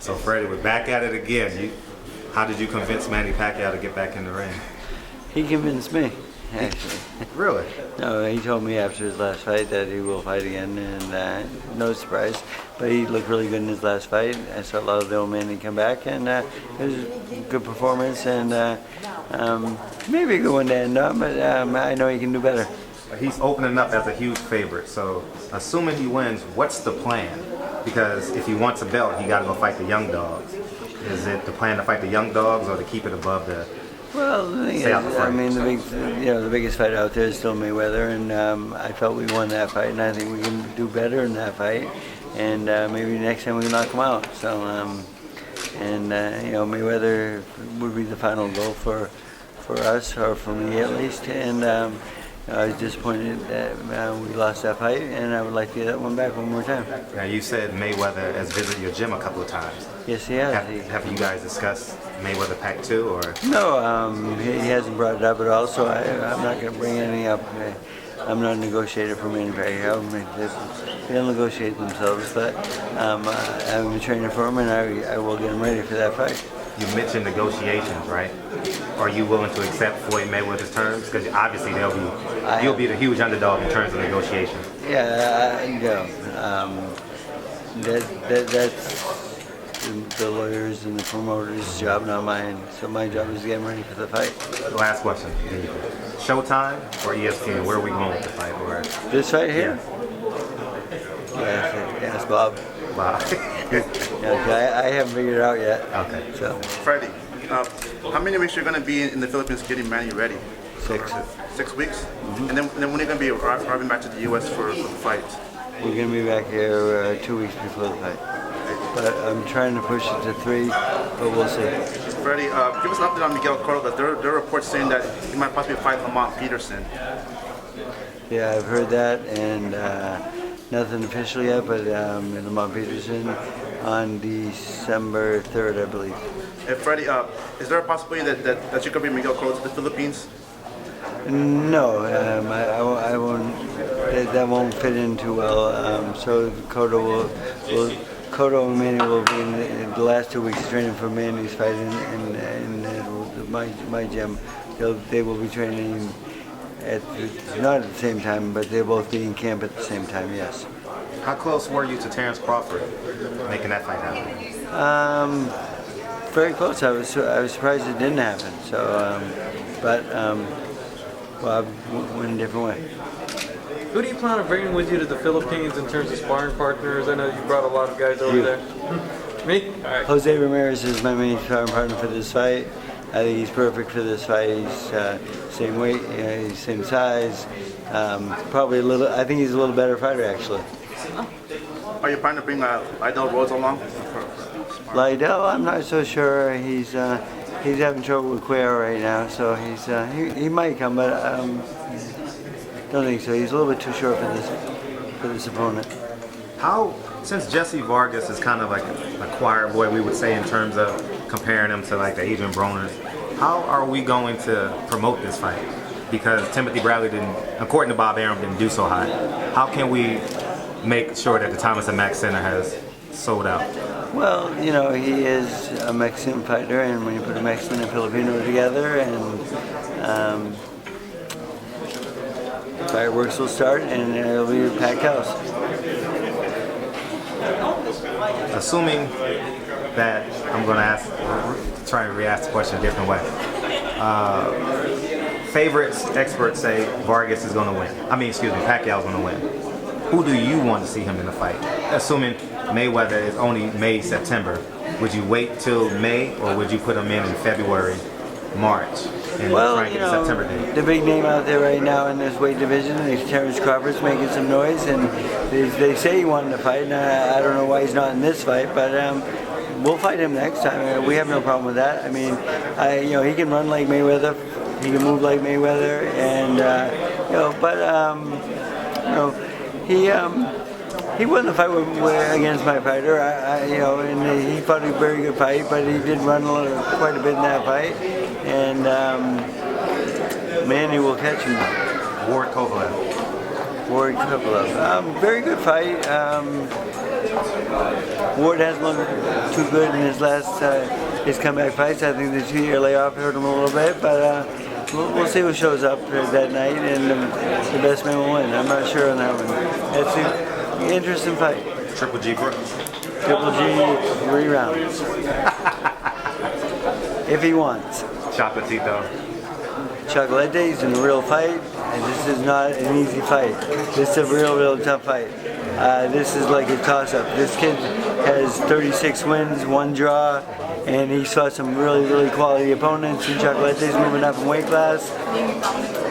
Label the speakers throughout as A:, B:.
A: So Freddie, we're back at it again. How did you convince Manny Pacquiao to get back in the ring?
B: He convinced me, actually.
A: Really?
B: No, he told me after his last fight that he will fight again, and no surprise. But he looked really good in his last fight. I saw a lot of the old Manny come back, and it was a good performance, and maybe a good one to end up, but I know he can do better.
A: He's opening up as a huge favorite, so assuming he wins, what's the plan? Because if he wants a belt, he got to go fight the young dogs. Is it the plan to fight the young dogs or to keep it above the?
B: Well, the thing is, I mean, the biggest fight out there is still Mayweather, and I felt we won that fight, and I think we can do better in that fight, and maybe next time we can knock him out. So, Mayweather would be the final goal for us, or for me at least, and. I was disappointed that we lost that fight, and I would like to get that one back one more time.
A: Now, you said Mayweather has visited your gym a couple of times.
B: Yes, he has.
A: Have you guys discussed Mayweather Pack 2, or?
B: No, he hasn't brought it up at all, so I'm not going to bring anything up. I'm not a negotiator for Manny Pacquiao. They'll negotiate themselves, but I'm a trainer for him, and I will get him ready for that fight.
A: You mentioned negotiations, right? Are you willing to accept Floyd Mayweather's terms? Because obviously you'll be the huge underdog in terms of negotiation.
B: Yeah, that's the lawyers and the promoters' job, not mine. So my job is to get ready for the fight.
A: Last question. Showtime or ESPN? Where are we going with the fight? Or
B: this fight here?
A: Yeah.
B: Yes, Bob.
A: Wow.
B: I haven't figured it out yet.
A: Okay.
B: So,
C: Freddie, how many weeks are you going to be in the Philippines getting Manny ready?
B: 6.
C: 6 weeks? Mm-hmm. And then when are you going to be arriving back to the U.S. for the fight?
B: We're going to be back here 2 weeks before the fight. But I'm trying to push it to 3, but we'll see.
C: Freddie, give us an update on Miguel Cotto. There are reports saying that he might possibly fight Lamont Peterson.
B: Yeah, I've heard that, and nothing official yet, but Lamont Peterson on December 3rd, I believe.
C: Hey, Freddie, is there a possibility that you could bring Miguel Cotto to the Philippines?
B: No, I won't. That won't fit in too well. So Cotto and Manny will be in the last 2 weeks training for Manny's fight in my gym. They will be training not at the same time, but they'll both be in camp at the same time. Yes.
A: How close were you to Terrence Crawford making that fight happen?
B: Very close. I was surprised it didn't happen. So, Bob went a different way.
D: Who do you plan on bringing with you to the Philippines in terms of sparring partners? I know you brought a lot of guys over there. Me? All right.
B: Jose Ramirez is my main sparring partner for this fight. I think he's perfect for this fight. He's same weight, he's same size. Probably a little. I think he's a little better fighter actually.
C: Are you planning to bring Lydell Rhodes along?
B: Lydell, I'm not so sure. He's having trouble with Cuellar right now, so he might come, but don't think so. He's a little bit too short for this opponent.
A: Since Jesse Vargas is kind of like a choir boy, we would say, in terms of comparing him to like the Adrian Broners, how are we going to promote this fight? Because Timothy Bradley didn't, according to Bob Arum, didn't do so hot. How can we make sure that the Thomas and Mack Center has sold out?
B: Well, he is a Mexican fighter, and when you put a Mexican and Filipino together, and fireworks will start, and it'll be a packed house.
A: Assuming that I'm going to try and re-ask the question a different way. Favorites, experts say Vargas is going to win. Pacquiao is going to win. Who do you want to see him in the fight? Assuming Mayweather is only May, September, would you wait till May, or would you put him in February, March, and try and get a September date?
B: The big name out there right now in this weight division is Terrence Crawford's making some noise, and they say he wanted to fight, and I don't know why he's not in this fight, but we'll fight him next time. We have no problem with that. I mean, he can run like Mayweather, he can move like Mayweather, and he won the fight against my fighter, and he fought a very good fight, but he did run quite a bit in that fight, and Manny will catch him.
A: Ward Kovalev.
B: Very good fight. Ward hasn't looked too good in his comeback fights. I think the 2-year layoff hurt him a little bit, but we'll see who shows up that night, and the best man will win. I'm not sure on that one. That's an interesting fight.
A: Triple G Brooks.
B: Triple G, 3 rounds. If he wants.
A: Chocolatito.
B: Chocolate is in a real fight, and this is not an easy fight. This is a real tough fight. This is like a toss-up. This kid has 36 wins, 1 draw, and he saw some really quality opponents. And Chocolate is moving up in weight class.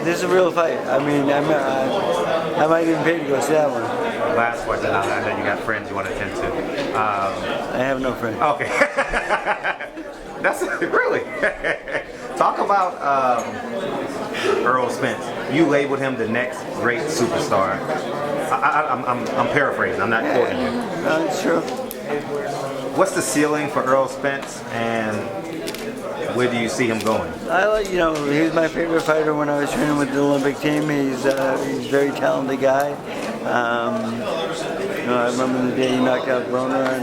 B: This is a real fight. I mean, I might even pay to go see that one.
A: Last question. I know you got friends you want to attend to.
B: I have no friends.
A: Okay. That's really. Talk about Earl Spence. You labeled him the next great superstar. I'm paraphrasing. I'm not quoting you.
B: No, it's true.
A: What's the ceiling for Earl Spence, and where do you see him going?
B: He was my favorite fighter when I was training with the Olympic team. He's a very talented guy. I remember the day he knocked out Broner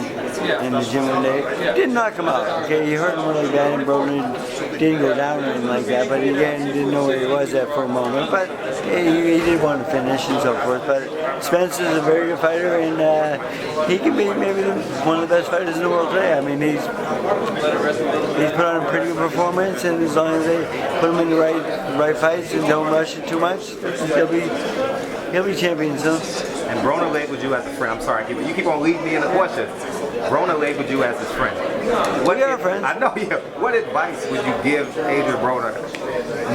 B: in the gym one day. Didn't knock him out, okay? He hurt him really bad, and Broner didn't go down or anything like that, but again, he didn't know where he was at for a moment. But he did want to finish and so forth. But Spence is a very good fighter, and he can be maybe one of the best fighters in the world today. I mean, he's put on a pretty good performance, and as long as they put him in the right fights and don't rush it too much, he'll be champion soon.
A: And Broner labeled you as a friend. I'm sorry, you keep on leading me in the question. Broner labeled you as his friend.
B: We are friends.
A: I know, yeah. What advice would you give Adrian Broner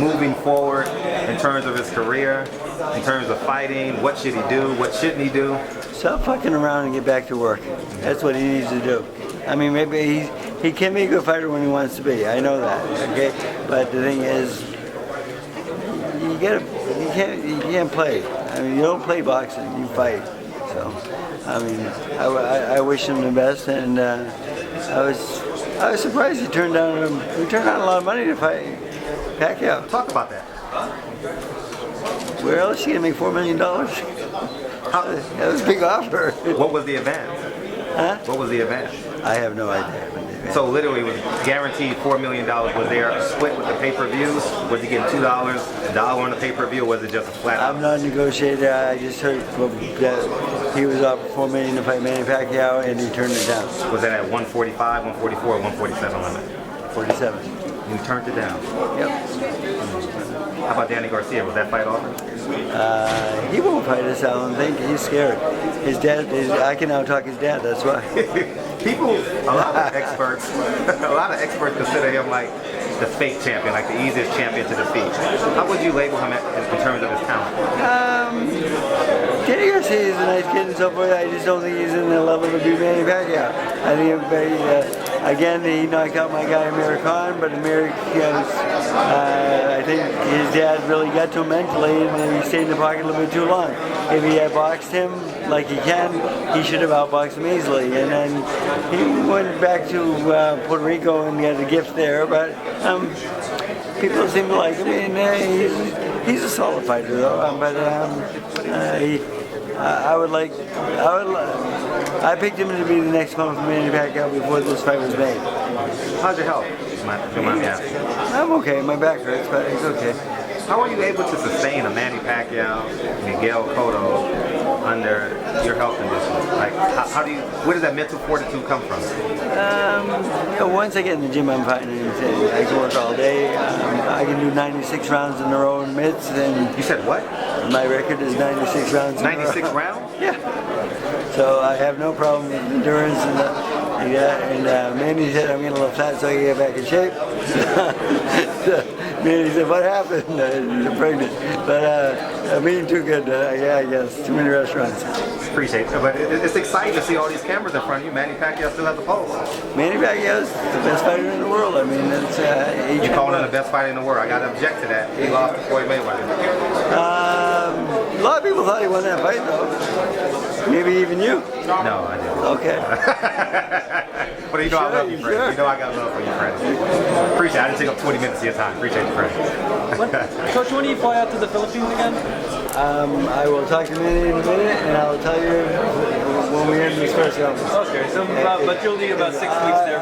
A: moving forward in terms of his career, in terms of fighting? What should he do? What shouldn't he do?
B: Stop fucking around and get back to work. That's what he needs to do. I mean, maybe he can be a good fighter when he wants to be. I know that, okay? But the thing is, you can't play. I mean, you don't play boxing, you fight. So, I mean, I wish him the best, and I was surprised he turned down a lot of money to fight Pacquiao.
A: Talk about that.
B: Where else is he gonna make $4 million? That was a big offer.
A: What was the advance?
B: Huh?
A: What was the advance?
B: I have no idea.
A: So literally, it was guaranteed $4 million. Was there a split with the pay-per-views? Was he getting $2, $1 on the pay-per-view, or was it just a flat?
B: I'm not a negotiator. I just heard that he was offered $4 million to fight Manny Pacquiao, and he turned it down.
A: Was that at 145, 144, or 147 limit?
B: 47.
A: You turned it down.
B: Yep.
A: How about Danny Garcia? Was that fight offered?
B: He won't fight us. I don't think. He's scared. His dad. I can out-talk his dad. That's why.
A: A lot of experts consider him like the fake champion, like the easiest champion to defeat. How would you label him in terms of his talent?
B: Danny Garcia is a nice kid and so forth. I just don't think he's in the level to beat Manny Pacquiao. I think everybody. Again, he knocked out my guy Amir Khan, but Amir, I think his dad really got to him mentally, and he stayed in the pocket a little bit too long. If he had boxed him like he can, he should have outboxed him easily. And then he went back to Puerto Rico and got a gift there, but people seem to like him, and he's a solid fighter though. I picked him to be the next one for Manny Pacquiao before this fight was made.
A: How's your health?
B: I'm okay. My back hurts, but it's okay.
A: How are you able to sustain a Manny Pacquiao, Miguel Cotto under your health conditions? Like, where does that mental fortitude come from?
B: Once I get in the gym, I'm fine. I can work all day. I can do 96 rounds in a row in mitts. And
A: you said what?
B: My record is 96 rounds.
A: 96 rounds?
B: Yeah. So I have no problem with endurance and Mandy said I'm getting a little fat so I can get back in shape. Mandy said, what happened? You're pregnant. But I'm eating too good. Yeah, I guess. Too many restaurants.
A: Appreciate it. But it's exciting to see all these cameras in front of you. Manny Pacquiao still has the pulse.
B: Manny Pacquiao is the best fighter in the world. I mean, it's...
A: You're calling him the best fighter in the world. I got to object to that. He lost to Floyd Mayweather.
B: A lot of people thought he won that fight, though. Maybe even you.
A: No, I didn't.
B: Okay.
A: But you know I love you, friend. You know I got love for you, friend. Appreciate it. I didn't take up 20 minutes of your time. Appreciate you, friend.
D: Coach, when do you fly out to the Philippines again?
B: I will talk to Manny in a minute, and I will tell you when we end this first illness.
D: Okay, so but you'll need about 6 weeks there.